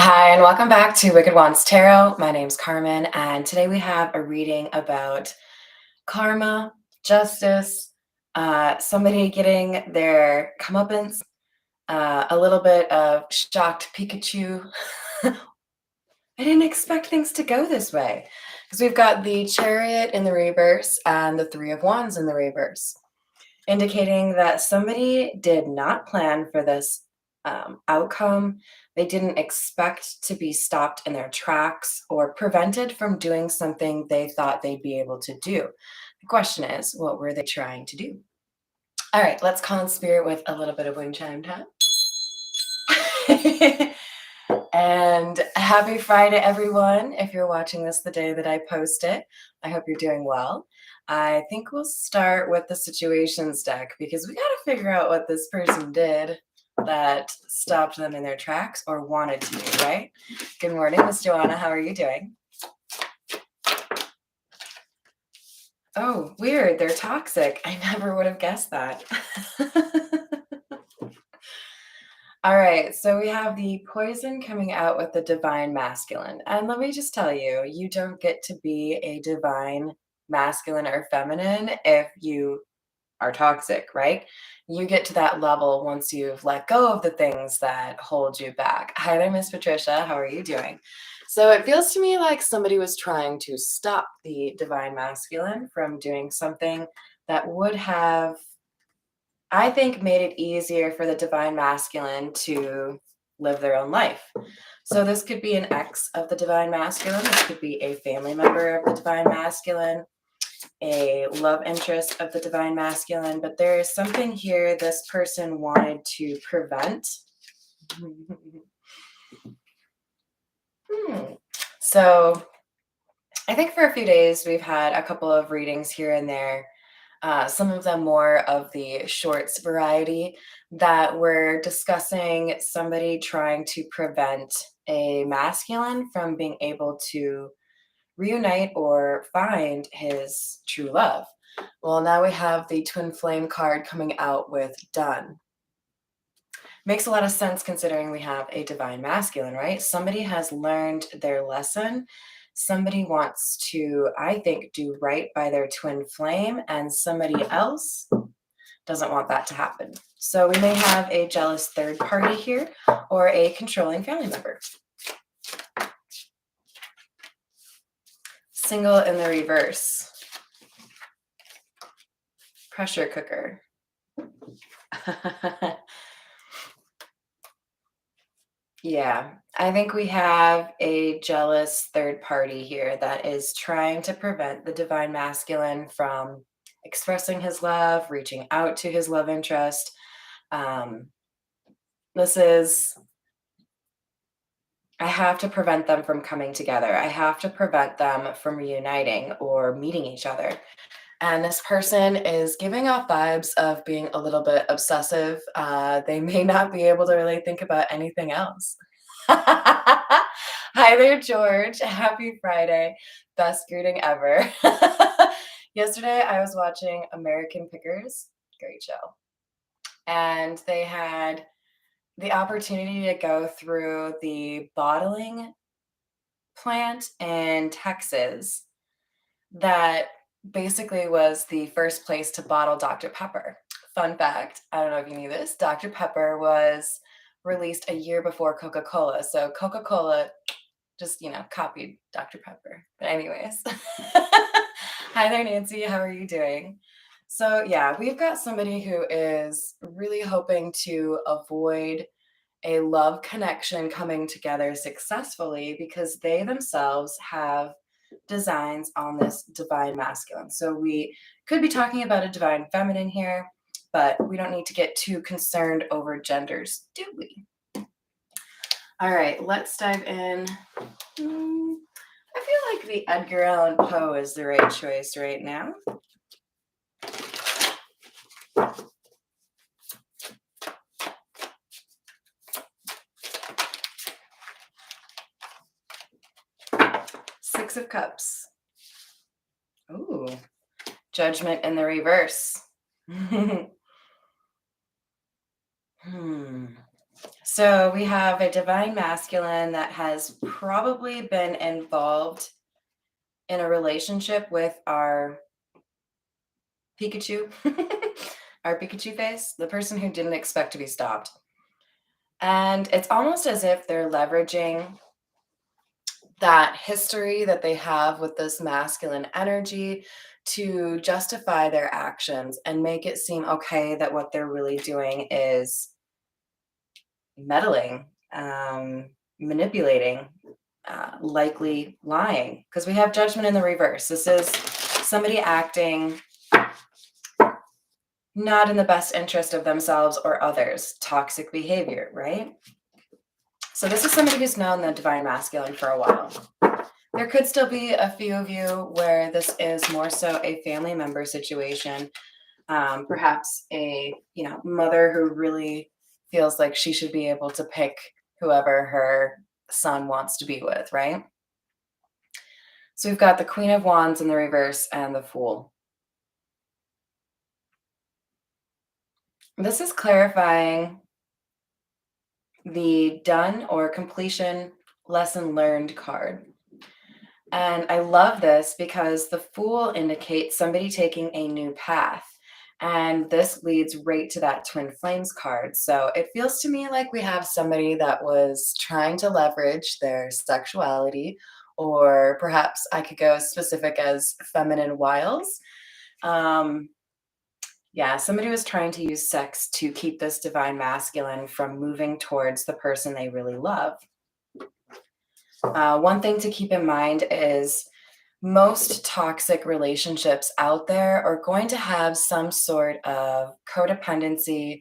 Hi, and welcome back to Wicked Wands Tarot. My name's Carmen, and today we have a reading about karma, justice, somebody getting their comeuppance, a little bit of shocked Pikachu. I didn't expect things to go this way because we've got the Chariot in the reverse and the Three of Wands in the reverse, indicating that somebody did not plan for this outcome. They didn't expect to be stopped in their tracks or prevented from doing something they thought they'd be able to do. The question is, what were they trying to do? All right, let's call in spirit with a little bit of wind chime time. And happy Friday, everyone. If you're watching this the day that I post it, I hope you're doing well. I think we'll start with the situations deck because we got to figure out what this person did that stopped them in their tracks or wanted to do, right? Good morning, Miss Joanna. How are you doing? Oh, weird. They're toxic. I never would have guessed that. All right, so we have the poison coming out with the divine masculine. And let me just tell you, you don't get to be a divine masculine or feminine if you are toxic, right? You get to that level once you've let go of the things that hold you back. Hi there, Miss Patricia. How are you doing? So it feels to me like somebody was trying to stop the divine masculine from doing something that would have, I think, made it easier for the divine masculine to live their own life. So this could be an ex of the divine masculine. This could be a family member of the divine masculine, a love interest of the divine masculine. But there is something here this person wanted to prevent. So I think for a few days we've had a couple of readings here and there. Some of them more of the shorts variety that were discussing somebody trying to prevent a masculine from being able to reunite or find his true love. Well, now we have the twin flame card coming out with done. Makes a lot of sense considering we have a divine masculine, right? Somebody has learned their lesson. Somebody wants to, I think, do right by their twin flame, and somebody else doesn't want that to happen. So we may have a jealous third party here or a controlling family member. Single in the reverse. Pressure cooker. Yeah, I think we have a jealous third party here that is trying to prevent the divine masculine from expressing his love, reaching out to his love interest. This is, I have to prevent them from coming together. I have to prevent them from reuniting or meeting each other. And this person is giving off vibes of being a little bit obsessive. They may not be able to really think about anything else. Hi there, George. Happy Friday. Best greeting ever. Yesterday, I was watching American Pickers. Great show. And they had the opportunity to go through the bottling plant in Texas that basically was the first place to bottle Dr. Pepper. Fun fact, I don't know if you knew this, Dr. Pepper was released a year before Coca-Cola. So Coca-Cola just, copied Dr. Pepper. But anyways. Hi there, Nancy. How are you doing? So yeah, we've got somebody who is really hoping to avoid a love connection coming together successfully because they themselves have designs on this divine masculine. So we could be talking about a divine feminine here, but we don't need to get too concerned over genders, do we? All right, let's dive in. I feel like the Edgar Allan Poe is the right choice right now. Six of Cups. Ooh, Judgment in the reverse. So we have a divine masculine that has probably been involved in a relationship with our Pikachu, our Pikachu face, the person who didn't expect to be stopped. And it's almost as if they're leveraging that history that they have with this masculine energy to justify their actions and make it seem okay that what they're really doing is meddling, manipulating, likely lying. Because we have judgment in the reverse. This is somebody acting not in the best interest of themselves or others, toxic behavior, right? So this is somebody who's known the divine masculine for a while. There could still be a few of you where this is more so a family member situation, perhaps a mother who really feels like she should be able to pick whoever her son wants to be with, right? So we've got the Queen of Wands in the reverse and the Fool. This is clarifying the done or completion lesson learned card. And I love this because the Fool indicates somebody taking a new path. And this leads right to that Twin Flames card. So it feels to me like we have somebody that was trying to leverage their sexuality, or perhaps I could go as specific as feminine wiles. Yeah, somebody was trying to use sex to keep this divine masculine from moving towards the person they really love. One thing to keep in mind is most toxic relationships out there are going to have some sort of codependency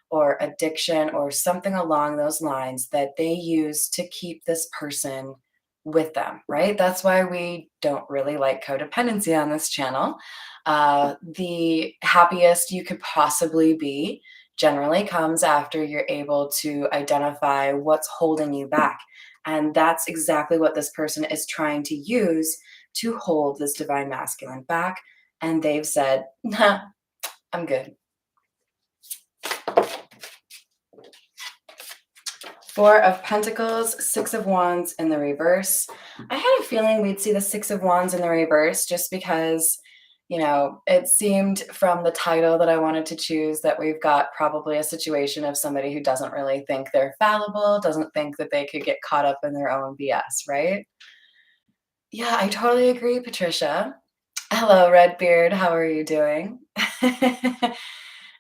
or addiction or something along those lines that they use to keep this person with them, right? That's why we don't really like codependency on this channel. The happiest you could possibly be generally comes after you're able to identify what's holding you back. And that's exactly what this person is trying to use to hold this divine masculine back. And they've said, nah, I'm good. Four of Pentacles, Six of Wands in the reverse. I had a feeling we'd see the Six of Wands in the reverse just because, it seemed from the title that I wanted to choose that we've got probably a situation of somebody who doesn't really think they're fallible, doesn't think that they could get caught up in their own BS, right? Yeah, I totally agree, Patricia. Hello, Redbeard. How are you doing?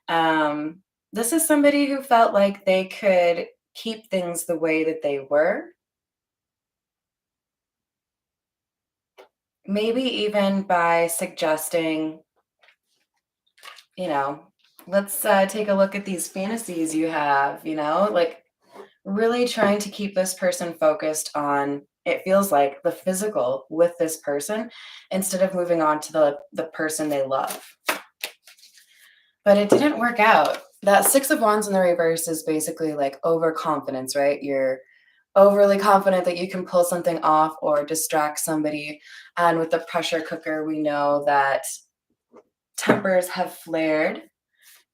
um, this is somebody who felt like they could keep things the way that they were. Maybe even by suggesting, let's take a look at these fantasies you have, like really trying to keep this person focused on, it feels like, the physical with this person instead of moving on to the person they love. But it didn't work out. That Six of Wands in the reverse is basically like overconfidence, right? You're overly confident that you can pull something off or distract somebody. And with the pressure cooker, we know that tempers have flared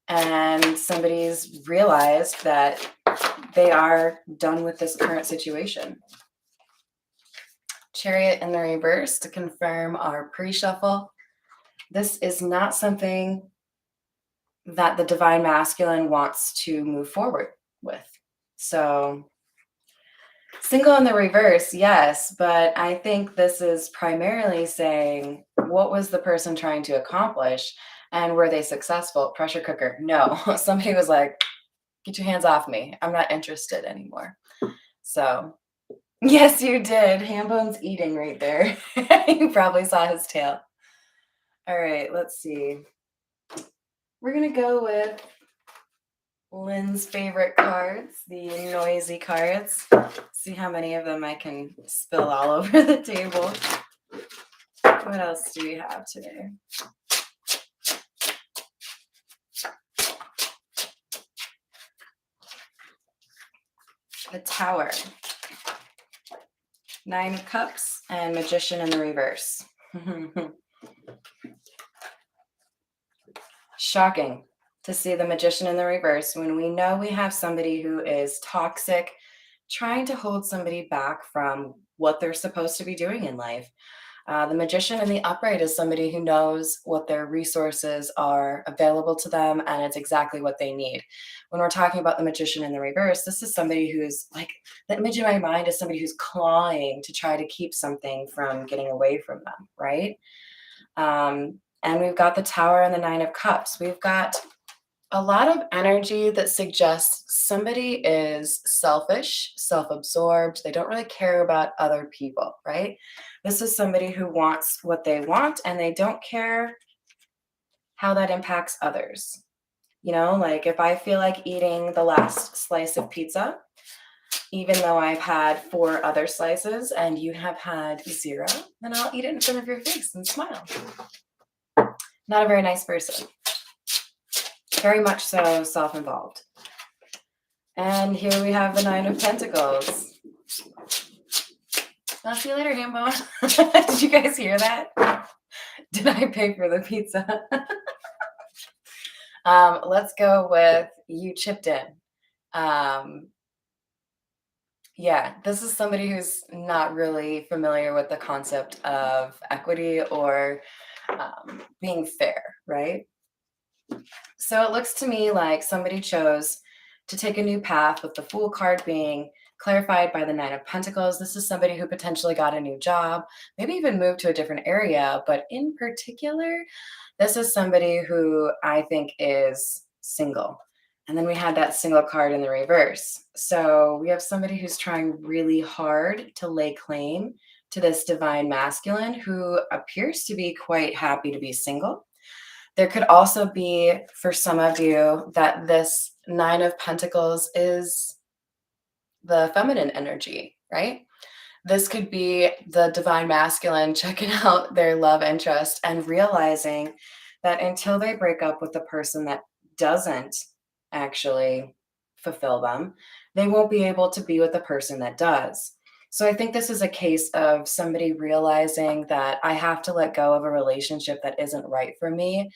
and somebody's realized that they are done with this current situation. Chariot in the reverse to confirm our pre-shuffle. This is not something that the divine masculine wants to move forward with. So single in the reverse, yes, but I think this is primarily saying, what was the person trying to accomplish and were they successful? Pressure cooker, no. Somebody was like, get your hands off me. I'm not interested anymore. So yes, you did. Hambone's eating right there. You probably saw his tail. All right, let's see. We're going to go with Lynn's favorite cards, the noisy cards. See how many of them I can spill all over the table. What else do we have today? The Tower, Nine of Cups, and Magician in the reverse. Shocking. to see the Magician in the reverse when we know we have somebody who is toxic, trying to hold somebody back from what they're supposed to be doing in life. The Magician in the upright is somebody who knows what their resources are available to them and it's exactly what they need. When we're talking about the Magician in the reverse, this is somebody who's like, the image in my mind is somebody who's clawing to try to keep something from getting away from them, right? And we've got the Tower and the Nine of Cups. We've got a lot of energy that suggests somebody is selfish, self-absorbed. They don't really care about other people, right? This is somebody who wants what they want and they don't care how that impacts others. You know, like if I feel like eating the last slice of pizza, even though I've had 4 other slices and you have had 0, then I'll eat it in front of your face and smile. Not a very nice person. Very much so self-involved. And here we have the Nine of Pentacles. I'll see you later, Hambo. Did you guys hear that? Did I pay for the pizza? Let's go with you chipped in. Yeah, this is somebody who's not really familiar with the concept of equity or being fair, right? So it looks to me like somebody chose to take a new path with the Fool card being clarified by the Nine of Pentacles. This is somebody who potentially got a new job, maybe even moved to a different area, but in particular, this is somebody who I think is single. And then we had that single card in the reverse. So we have somebody who's trying really hard to lay claim to this divine masculine who appears to be quite happy to be single. There could also be, for some of you, that this Nine of Pentacles is the feminine energy, right? This could be the divine masculine checking out their love interest and realizing that until they break up with the person that doesn't actually fulfill them, they won't be able to be with the person that does. So I think this is a case of somebody realizing that I have to let go of a relationship that isn't right for me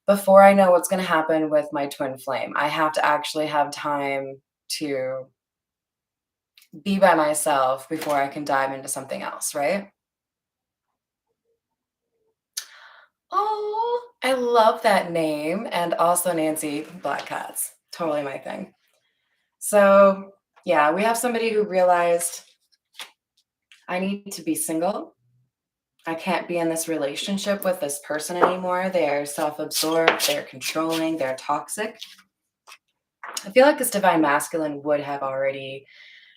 before I know what's going to happen with my twin flame. I have to actually have time to be by myself before I can dive into something else, right? Oh, I love that name. And also Nancy Black Cats. Totally my thing. So, yeah, we have somebody who realized I need to be single. I can't be in this relationship with this person anymore. They're self-absorbed, they're controlling, they're toxic. I feel like this divine masculine would have already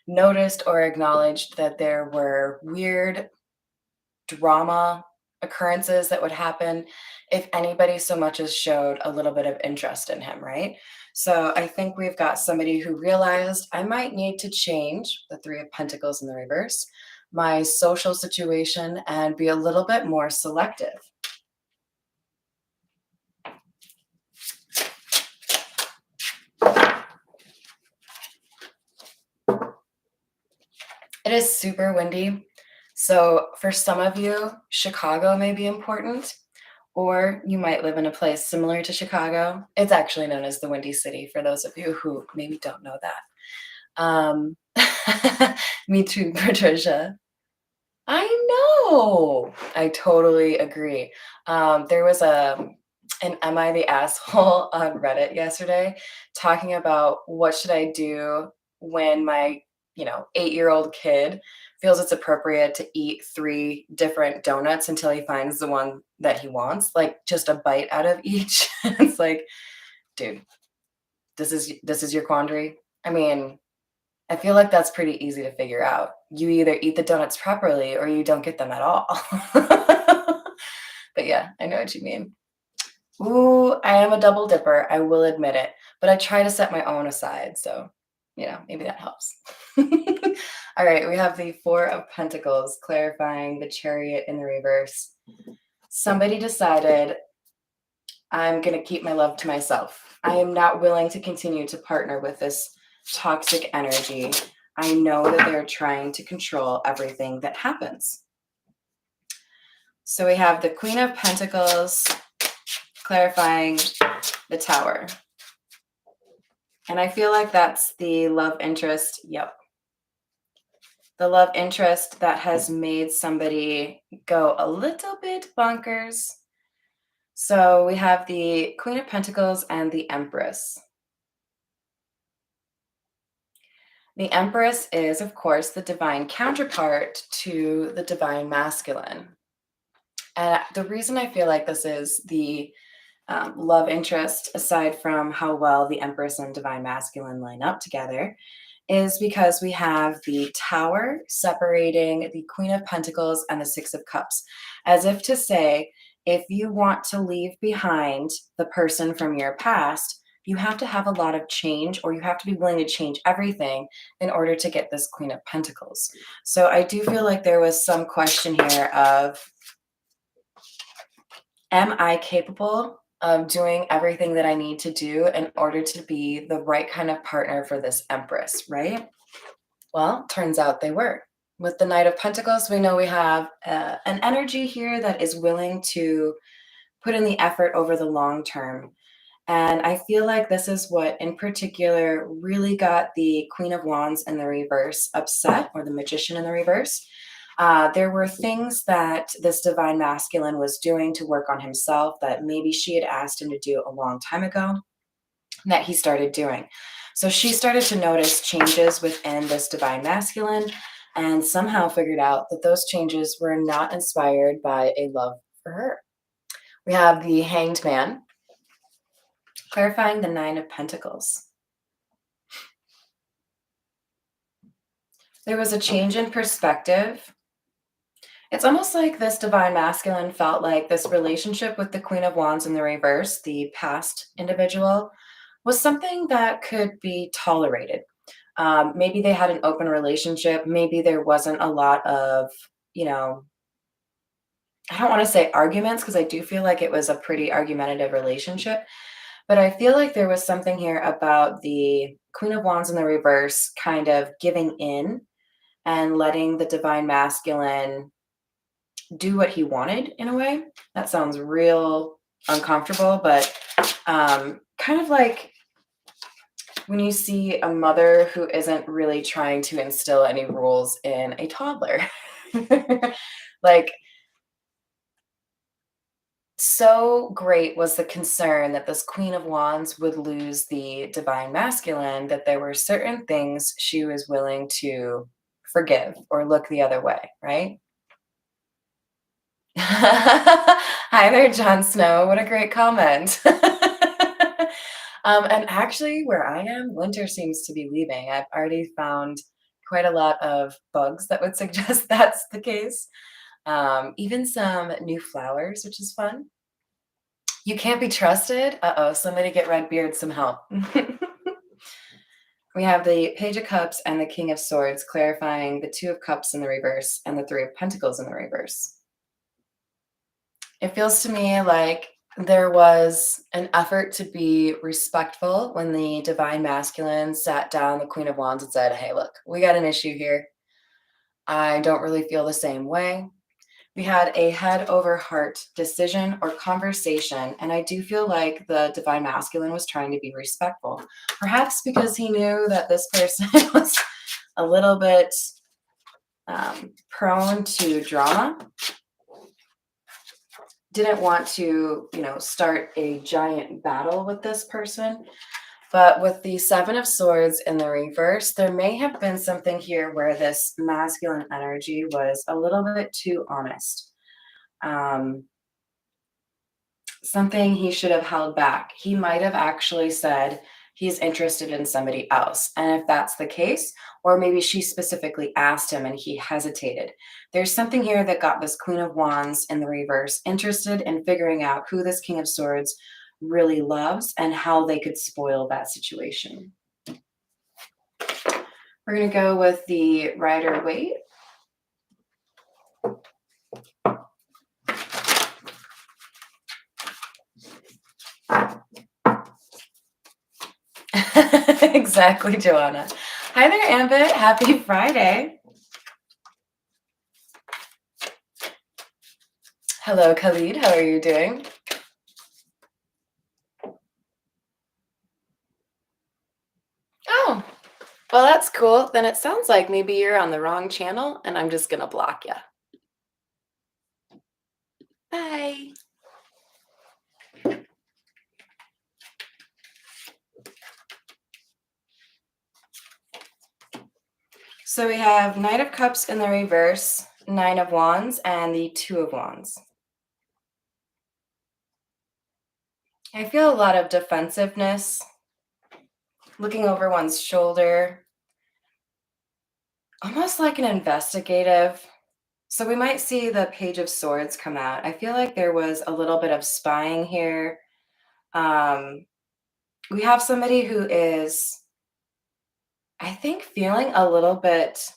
noticed or acknowledged that there were weird drama occurrences that would happen if anybody so much as showed a little bit of interest in him, right? So I think we've got somebody who realized I might need to change the Three of Pentacles in the reverse, my social situation, and be a little bit more selective. It is super windy. So for some of you, Chicago may be important, or you might live in a place similar to Chicago. It's actually known as the Windy City for those of you who maybe don't know that. Me too, Patricia. I know. I totally agree. There was an Am I the Asshole on Reddit yesterday talking about what should I do when my 8-year-old kid feels it's appropriate to eat 3 different donuts until he finds the one that he wants, like just a bite out of each. It's like, dude, this is your quandary. I mean, I feel like that's pretty easy to figure out. You either eat the donuts properly or you don't get them at all. But yeah, I know what you mean. Ooh, I am a double dipper. I will admit it, but I try to set my own aside. So, maybe that helps. All right, we have the Four of Pentacles clarifying the Chariot in the reverse. Somebody decided I'm going to keep my love to myself. I am not willing to continue to partner with this toxic energy. I know that they're trying to control everything that happens. So we have the Queen of Pentacles clarifying the Tower. And I feel like that's the love interest. Yep. The love interest that has made somebody go a little bit bonkers. So we have the Queen of Pentacles and the Empress. The Empress is, of course, the divine counterpart to the divine masculine. And the reason I feel like this is the love interest, aside from how well the Empress and divine masculine line up together, is because we have the Tower separating the Queen of Pentacles and the Six of Cups, as if to say, if you want to leave behind the person from your past, you have to have a lot of change, or you have to be willing to change everything in order to get this Queen of Pentacles. So I do feel like there was some question here of, am I capable of doing everything that I need to do in order to be the right kind of partner for this Empress, right? Well, turns out they were. With the Knight of Pentacles, we know we have an energy here that is willing to put in the effort over the long term. And I feel like this is what, in particular, really got the Queen of Wands in the reverse upset, or the Magician in the reverse. There were things that this divine masculine was doing to work on himself that maybe she had asked him to do a long time ago, that he started doing. So she started to notice changes within this divine masculine, and somehow figured out that those changes were not inspired by a love for her. We have the Hanged Man, clarifying the Nine of Pentacles. There was a change in perspective. It's almost like this divine masculine felt like this relationship with the Queen of Wands in the reverse, the past individual, was something that could be tolerated. Maybe they had an open relationship. Maybe there wasn't a lot of, you know, I don't want to say arguments, because I do feel like it was a pretty argumentative relationship. But I feel like there was something here about the Queen of Wands in the reverse kind of giving in and letting the divine masculine do what he wanted in a way. That sounds real uncomfortable, but kind of like when you see a mother who isn't really trying to instill any rules in a toddler. Like, so great was the concern that this Queen of Wands would lose the divine masculine that there were certain things she was willing to forgive or look the other way, right? Hi there, Jon Snow. What a great comment. And actually, where I am, winter seems to be leaving. I've already found quite a lot of bugs that would suggest that's the case. Even some new flowers, which is fun. You can't be trusted. Uh-oh, somebody get Redbeard some help. We have the Page of Cups and the King of Swords, clarifying the Two of Cups in the reverse and the Three of Pentacles in the reverse. It feels to me like there was an effort to be respectful when the divine masculine sat down the Queen of Wands and said, hey, look, we got an issue here. I don't really feel the same way. We had a head over heart decision or conversation, and I do feel like the divine masculine was trying to be respectful, perhaps because he knew that this person was a little bit prone to drama, didn't want to, start a giant battle with this person. But with the Seven of Swords in the reverse, there may have been something here where this masculine energy was a little bit too honest. Something he should have held back. He might have actually said he's interested in somebody else. And if that's the case, or maybe she specifically asked him and he hesitated, there's something here that got this Queen of Wands in the reverse interested in figuring out who this King of Swords really loves and how they could spoil that situation. We're going to go with the Rider-Waite. Exactly, Joanna. Hi there, Ambit. Happy Friday. Hello, Khalid. How are you doing? Well, that's cool. Then it sounds like maybe you're on the wrong channel and I'm just going to block you. Bye. So we have Knight of Cups in the reverse, Nine of Wands, and the Two of Wands. I feel a lot of defensiveness, looking over one's shoulder, almost like an investigative. So we might see the Page of Swords come out. I feel like there was a little bit of spying here. We have somebody who is, I think, feeling a little bit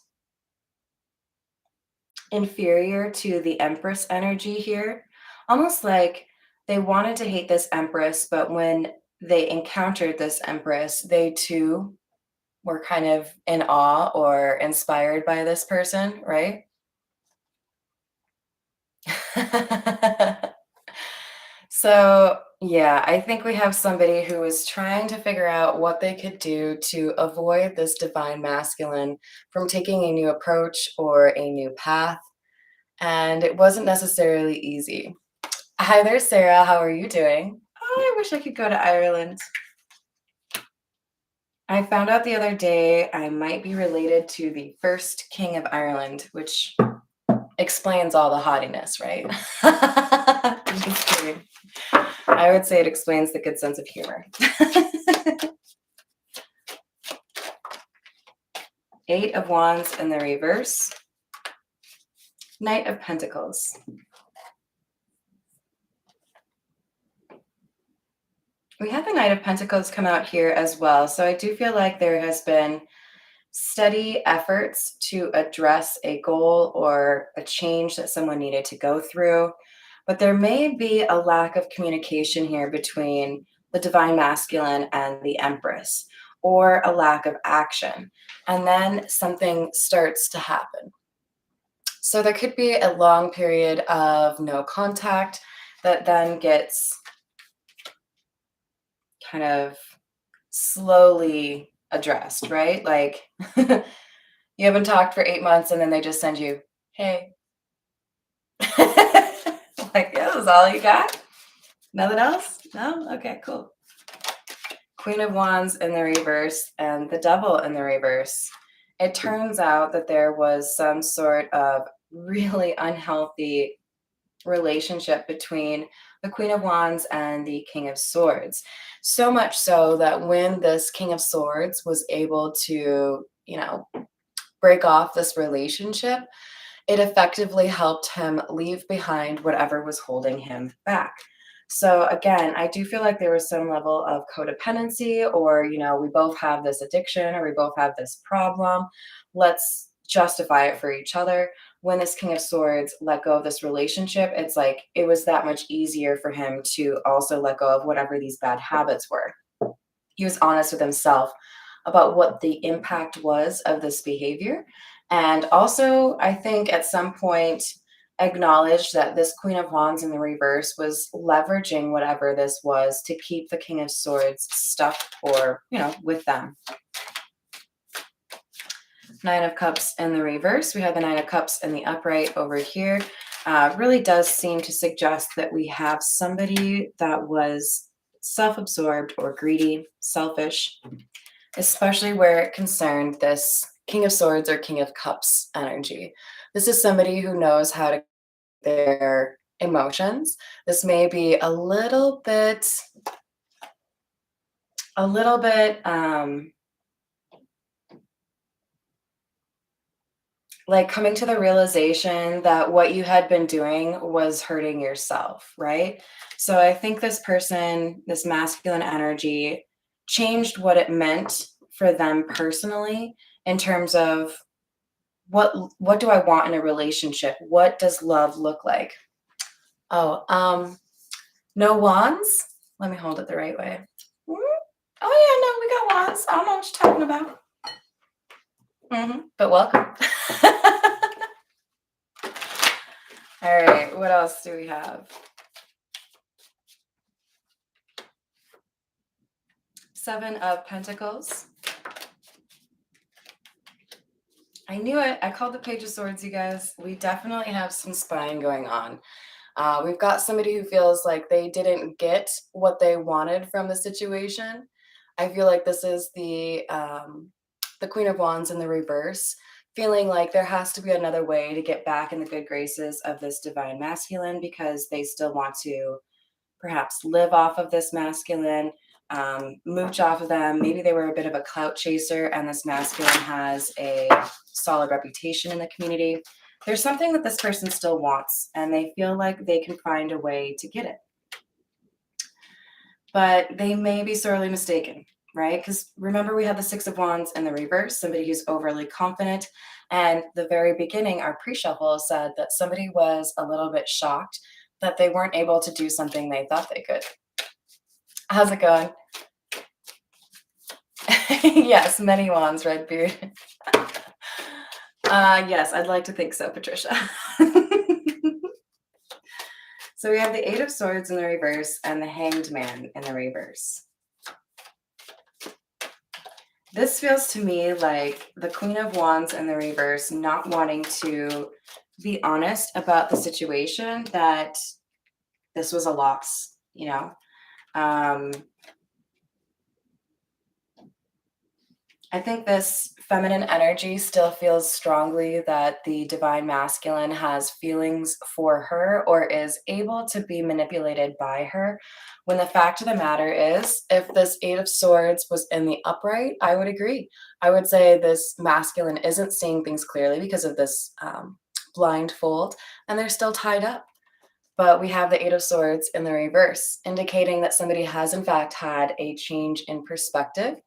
inferior to the Empress energy here. Almost like they wanted to hate this Empress, but when they encountered this Empress, they too were kind of in awe or inspired by this person, right? So, yeah, I think we have somebody who is trying to figure out what they could do to avoid this divine masculine from taking a new approach or a new path. And it wasn't necessarily easy. Hi there, Sarah. How are you doing? Oh, I wish I could go to Ireland. I found out the other day I might be related to the first king of Ireland, which explains all the haughtiness, right? Just kidding. I would say it explains the good sense of humor. Eight of Wands in the reverse. Knight of Pentacles. We had the Knight of Pentacles come out here as well. So I do feel like there has been steady efforts to address a goal or a change that someone needed to go through. But there may be a lack of communication here between the divine masculine and the Empress, or a lack of action. And then something starts to happen. So there could be a long period of no contact that then gets kind of slowly addressed, right? Like you haven't talked for 8 months and then they just send you, hey. Like, yeah, that was all you got? Nothing else? No? Okay, cool. Queen of Wands in the reverse and the Devil in the reverse. It turns out that there was some sort of really unhealthy relationship between the Queen of Wands and the King of Swords. So much so that when this King of Swords was able to, break off this relationship, it effectively helped him leave behind whatever was holding him back. So again, I do feel like there was some level of codependency, or, we both have this addiction or we both have this problem. Let's justify it for each other. When this King of Swords let go of this relationship, it's like it was that much easier for him to also let go of whatever these bad habits were. He was honest with himself about what the impact was of this behavior. And also, I think at some point, acknowledged that this Queen of Wands in the reverse was leveraging whatever this was to keep the King of Swords stuck or, with them. Nine of Cups in the reverse. We have the Nine of Cups in the upright over here. Really does seem to suggest that we have somebody that was self-absorbed or greedy, selfish, especially where it concerned this King of Swords or King of Cups energy. This is somebody who knows how to their emotions. This may be a little bit like coming to the realization that what you had been doing was hurting yourself, right? So I think this person, this masculine energy, changed what it meant for them personally in terms of what do I want in a relationship? What does love look like? Oh, no wands? Let me hold it the right way. Oh yeah, no, we got wands. I don't know what you're talking about. But welcome. All right, what else do we have? Seven of Pentacles. I knew it. I called the Page of Swords, you guys. We definitely have some spying going on. We've got somebody who feels like they didn't get what they wanted from the situation. I feel like this is the Queen of Wands in the reverse, feeling like there has to be another way to get back in the good graces of this divine masculine because they still want to perhaps live off of this masculine, mooch off of them. Maybe they were a bit of a clout chaser, and this masculine has a solid reputation in the community. There's something that this person still wants, and they feel like they can find a way to get it. But they may be sorely mistaken, right? Because remember, we had the Six of Wands in the reverse, somebody who's overly confident. And the very beginning, our pre-shuffle said that somebody was a little bit shocked that they weren't able to do something they thought they could. How's it going? Yes, many wands, Redbeard. Yes, I'd like to think so, Patricia. So we have the Eight of Swords in the reverse and the Hanged Man in the reverse. This feels to me like the Queen of Wands in the reverse not wanting to be honest about the situation, that this was a loss, you know? I think this feminine energy still feels strongly that the divine masculine has feelings for her or is able to be manipulated by her. When the fact of the matter is, if this Eight of Swords was in the upright, I would agree. I would say this masculine isn't seeing things clearly because of this blindfold, and they're still tied up. But we have the Eight of Swords in the reverse, indicating that somebody has in fact had a change in perspective.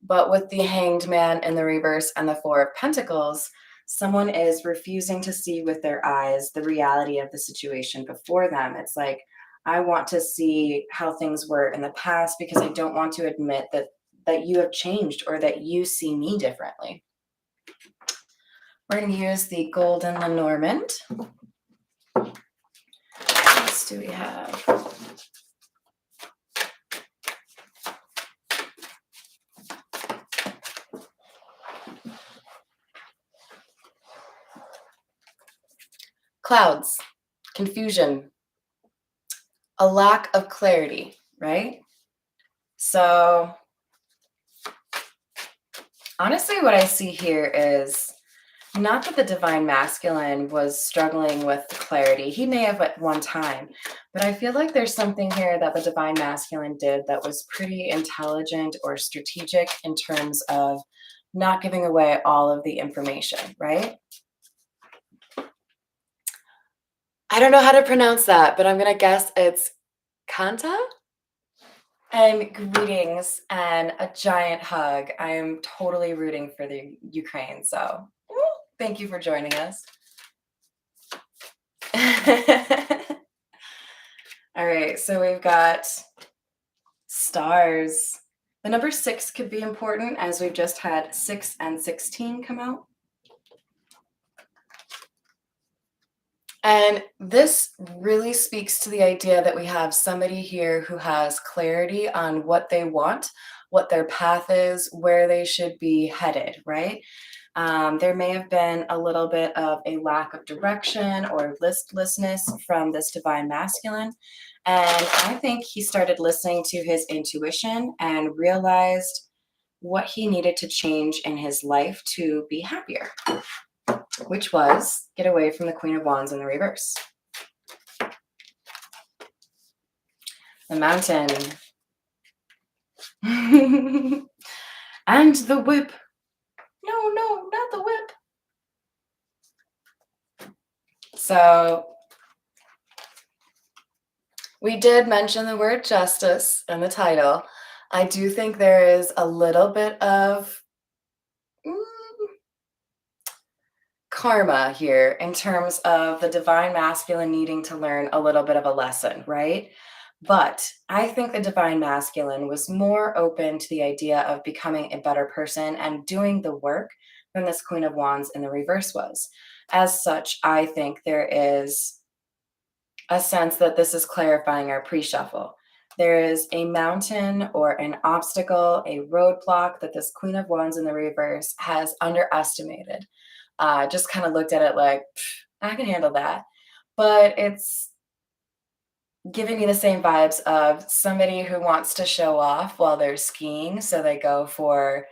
But with the Hanged Man in the reverse and the Four of Pentacles, someone is refusing to see with their eyes the reality of the situation before them. It's like, I want to see how things were in the past because I don't want to admit that you have changed or that you see me differently. We're going to use the Golden Lenormand. What else do we have? Clouds, confusion, a lack of clarity, right? So honestly, what I see here is not that the divine masculine was struggling with clarity. He may have at one time, but I feel like there's something here that the divine masculine did that was pretty intelligent or strategic in terms of not giving away all of the information, right? I don't know how to pronounce that, but I'm going to guess it's Kanta. And greetings and a giant hug. I am totally rooting for the Ukraine. So thank you for joining us. All right, so we've got stars. The number 6 could be important as we've just had 6 and 16 come out. And this really speaks to the idea that we have somebody here who has clarity on what they want, what their path is, where they should be headed, right? There may have been a little bit of a lack of direction or listlessness from this divine masculine. And I think he started listening to his intuition and realized what he needed to change in his life to be happier, which was get away from the Queen of Wands in the reverse. The Mountain. And the Whip. No, not the Whip. So we did mention the word justice in the title. I do think there is a little bit of karma here in terms of the divine masculine needing to learn a little bit of a lesson, right? But I think the divine masculine was more open to the idea of becoming a better person and doing the work than this Queen of Wands in the reverse was. As such, I think there is a sense that this is clarifying our pre-shuffle. There is a mountain or an obstacle, a roadblock that this Queen of Wands in the reverse has underestimated. Just kind of looked at it like, I can handle that. But it's giving me the same vibes of somebody who wants to show off while they're skiing. So they go for,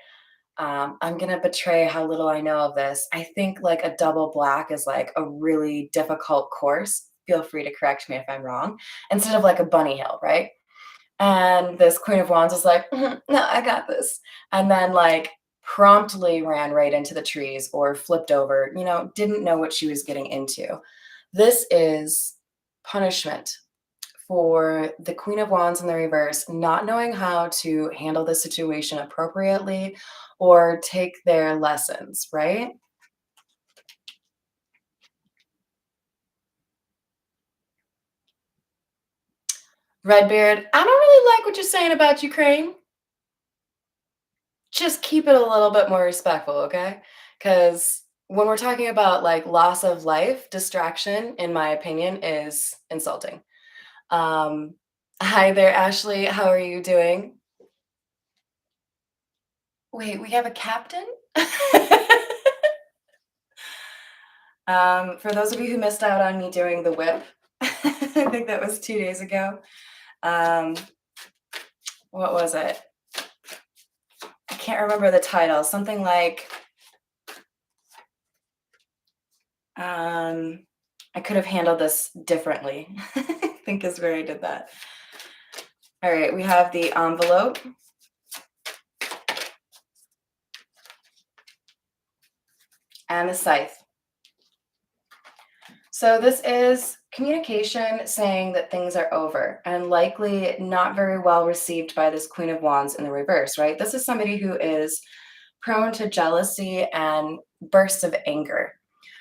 I'm going to betray how little I know of this. I think like a double black is like a really difficult course. Feel free to correct me if I'm wrong. Instead of like a bunny hill, right? And this Queen of Wands is like, "Mhm, no, I got this." And then like promptly ran right into the trees or flipped over, didn't know what she was getting into. This is punishment for the Queen of Wands in the reverse, not knowing how to handle the situation appropriately or take their lessons, right? Redbeard, I don't really like what you're saying about Ukraine. Just keep it a little bit more respectful, okay? Because when we're talking about like loss of life, distraction, in my opinion, is insulting. Um, Hi there, Ashley. How are you doing? Wait, we have a captain? For those of you who missed out on me doing the whip, I think that was 2 days ago. Um, what was it? I can't remember the title. Something like I could have handled this differently. I think is where I did that. All right, we have the envelope and the scythe. So this is communication saying that things are over and likely not very well received by this Queen of Wands in the reverse, right? This is somebody who is prone to jealousy and bursts of anger.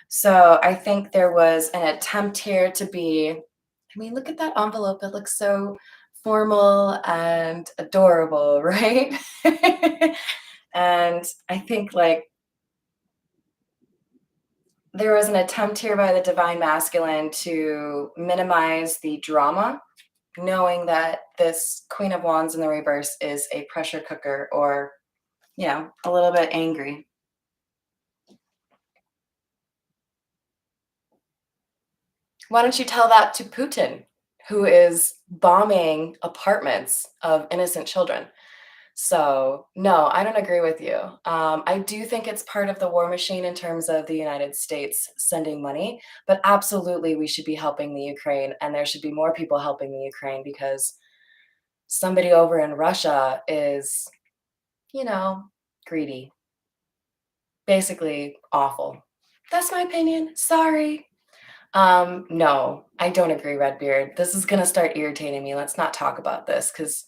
So I think there was an attempt here to be, I mean, look at that envelope. It looks so formal and adorable, right? And I think like there was an attempt here by the divine masculine to minimize the drama, knowing that this Queen of Wands in the reverse is a pressure cooker or, a little bit angry. Why don't you tell that to Putin, who is bombing apartments of innocent children? So, no, I don't agree with you. I do think it's part of the war machine in terms of the United States sending money, but absolutely we should be helping the Ukraine, and there should be more people helping the Ukraine because somebody over in Russia is, you know, greedy, basically awful. That's my opinion. Sorry. No, I don't agree, Redbeard. This is gonna start irritating me. Let's not talk about this because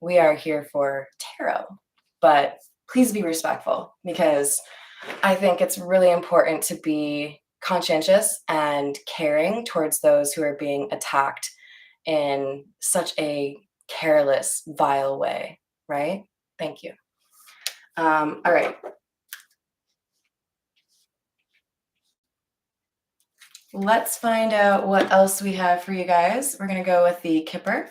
we are here for tarot. But please be respectful because I think it's really important to be conscientious and caring towards those who are being attacked in such a careless, vile way, right? Thank you. All right. Let's find out what else we have for you guys. We're going to go with the Kipper.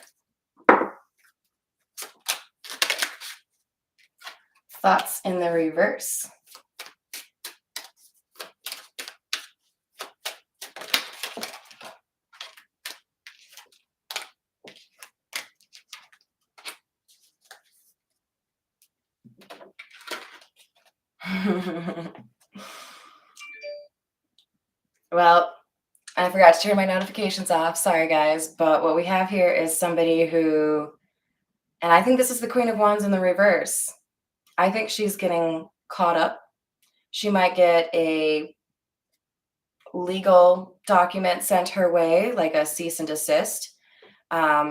Thoughts in the reverse. Well, I forgot to turn my notifications off. Sorry, guys. But what we have here is somebody who, and I think this is the Queen of Wands in the reverse. I think she's getting caught up. She might get a legal document sent her way, like a cease and desist.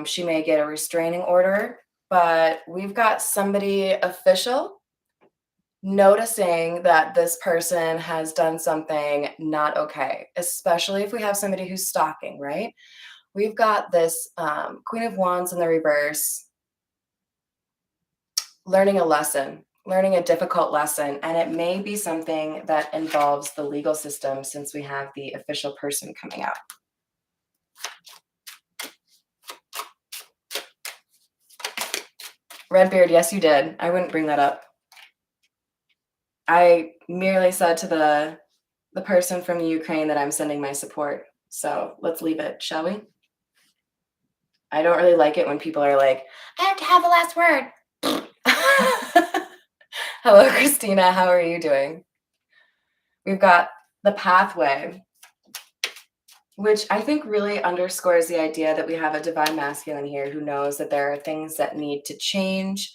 She may get a restraining order, but we've got somebody official noticing that this person has done something not okay, especially if we have somebody who's stalking, right? We've got this Queen of Wands in the reverse learning a lesson, learning a difficult lesson, and it may be something that involves the legal system since we have the official person coming out. Redbeard, yes, you did. I wouldn't bring that up. I merely said to the the person from Ukraine that I'm sending my support. So let's leave it, shall we? I don't really like it when people are like, I have to have the last word. Hello, Christina. How are you doing? We've got the pathway, which I think really underscores the idea that we have a divine masculine here who knows that there are things that need to change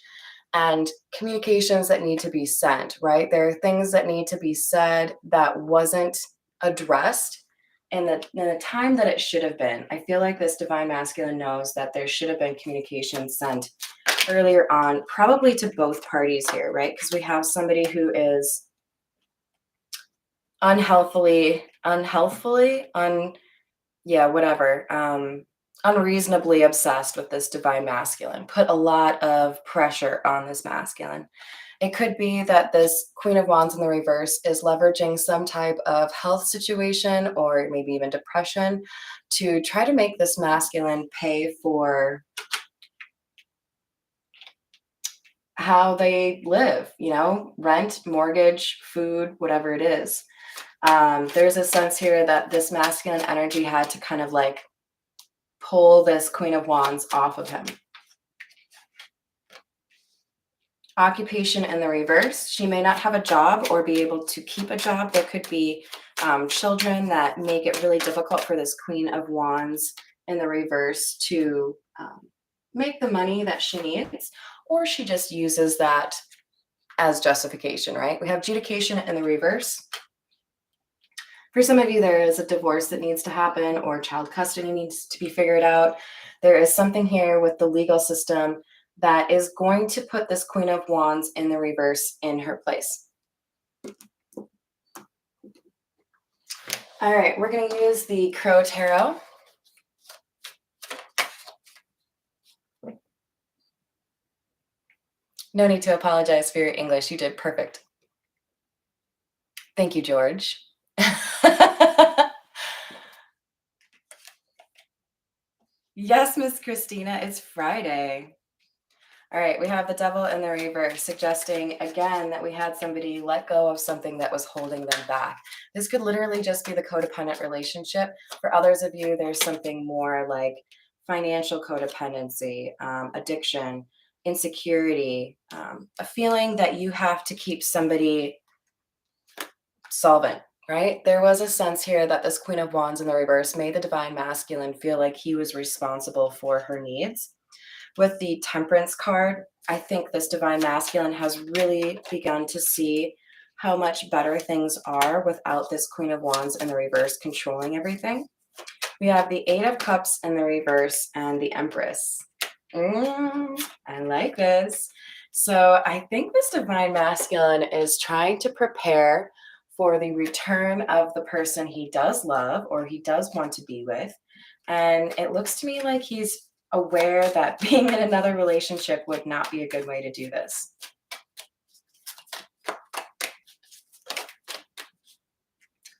and communications that need to be sent, right? There are things that need to be said that wasn't addressed in the time that it should have been. I feel like this divine masculine knows that there should have been communication sent earlier on, probably to both parties here, right? Because we have somebody who is unreasonably obsessed with this divine masculine, put a lot of pressure on this masculine. It could be that this Queen of Wands in the reverse is leveraging some type of health situation or maybe even depression to try to make this masculine pay for how they live, rent, mortgage, food, whatever it is. There's a sense here that this masculine energy had to kind of like pull this Queen of Wands off of him. Occupation in the reverse. She may not have a job or be able to keep a job. There could be children that make it really difficult for this Queen of Wands in the reverse to make the money that she needs, or she just uses that as justification, right? We have adjudication in the reverse. For some of you, there is a divorce that needs to happen or child custody needs to be figured out. There is something here with the legal system that is going to put this Queen of Wands in the reverse in her place. All right, we're going to use the Crow Tarot. No need to apologize for your English. You did perfect. Thank you, George. Yes, Miss Christina, it's Friday. All right, we have the Devil in the reverse, suggesting again that we had somebody let go of something that was holding them back. This could literally just be the codependent relationship. For others of you, there's something more like financial codependency, addiction, insecurity, a feeling that you have to keep somebody solvent, right? There was a sense here that this Queen of Wands in the reverse made the divine masculine feel like he was responsible for her needs. With the Temperance card, I think this divine masculine has really begun to see how much better things are without this Queen of Wands in the reverse controlling everything. We have the Eight of Cups in the reverse and the Empress. I like this. So I think this divine masculine is trying to prepare for the return of the person he does love or he does want to be with. And it looks to me like he's aware that being in another relationship would not be a good way to do this.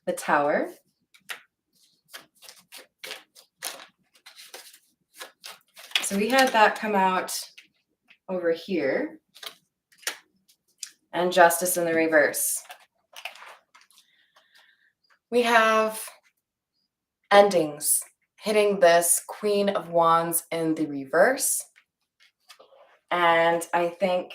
The Tower. So we had that come out over here. And Justice in the reverse. We have endings hitting this Queen of Wands in the reverse. And I think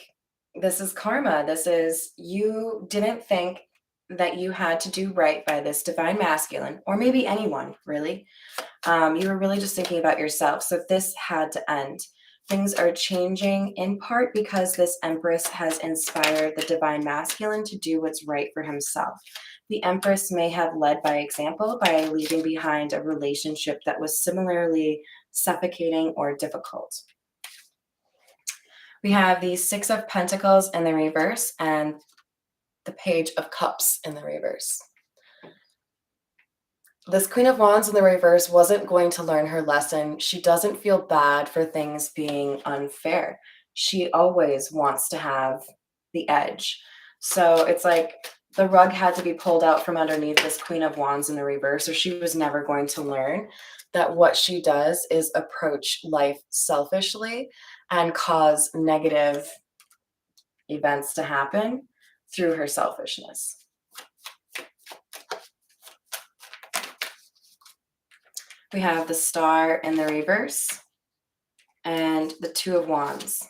this is karma. This is you didn't think that you had to do right by this divine masculine, or maybe anyone, really. You were really just thinking about yourself. So this had to end. Things are changing in part because this Empress has inspired the divine masculine to do what's right for himself. The Empress may have led by example by leaving behind a relationship that was similarly suffocating or difficult. We have the Six of Pentacles in the reverse and the Page of Cups in the reverse. This Queen of Wands in the reverse wasn't going to learn her lesson. She doesn't feel bad for things being unfair. She always wants to have the edge. So it's like the rug had to be pulled out from underneath this Queen of Wands in the reverse, or she was never going to learn that what she does is approach life selfishly and cause negative events to happen through her selfishness. We have the Star in the reverse and the Two of Wands.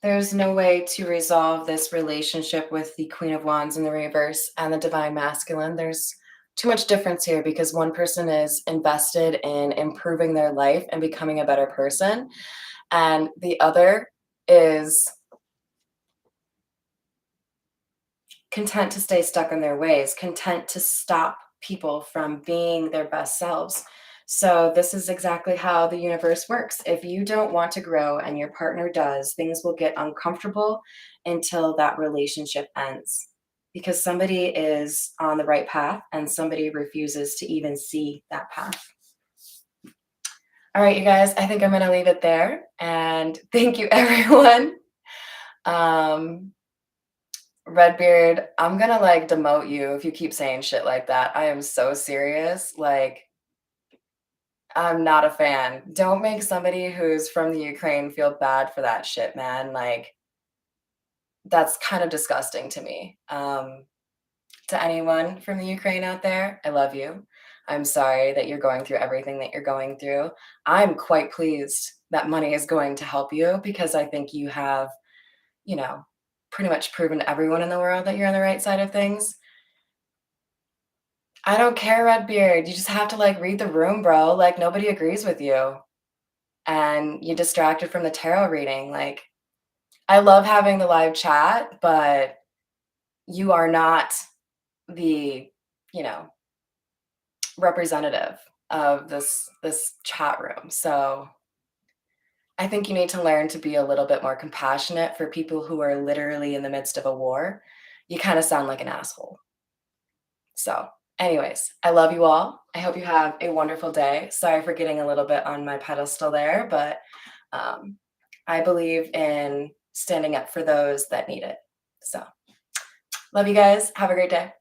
There's no way to resolve this relationship with the Queen of Wands in the reverse and the Divine Masculine. There's too much difference here because one person is invested in improving their life and becoming a better person, and the other is content to stay stuck in their ways, content to stop people from being their best selves. So, this is exactly how the universe works. If you don't want to grow and your partner does, things will get uncomfortable until that relationship ends because somebody is on the right path and somebody refuses to even see that path. All right, you guys, I think I'm going to leave it there. And thank you, everyone. Redbeard, I'm gonna like demote you if you keep saying shit like that. I am so serious. Like, I'm not a fan. Don't make somebody who's from the Ukraine feel bad for that shit, man. Like, that's kind of disgusting to me. To anyone from the Ukraine out there, I love you. I'm sorry that you're going through everything that you're going through. I'm quite pleased that money is going to help you because I think you have, you know, pretty much proven to everyone in the world that you're on the right side of things. I don't care, Redbeard. You just have to like read the room, bro. Like nobody agrees with you. And you distracted from the tarot reading. Like, I love having the live chat, but you are not the, you know, representative of this chat room. So I think you need to learn to be a little bit more compassionate for people who are literally in the midst of a war. You kind of sound like an asshole. So, anyways, I love you all. I hope you have a wonderful day. Sorry for getting a little bit on my pedestal there, but I believe in standing up for those that need it. So, love you guys. Have a great day.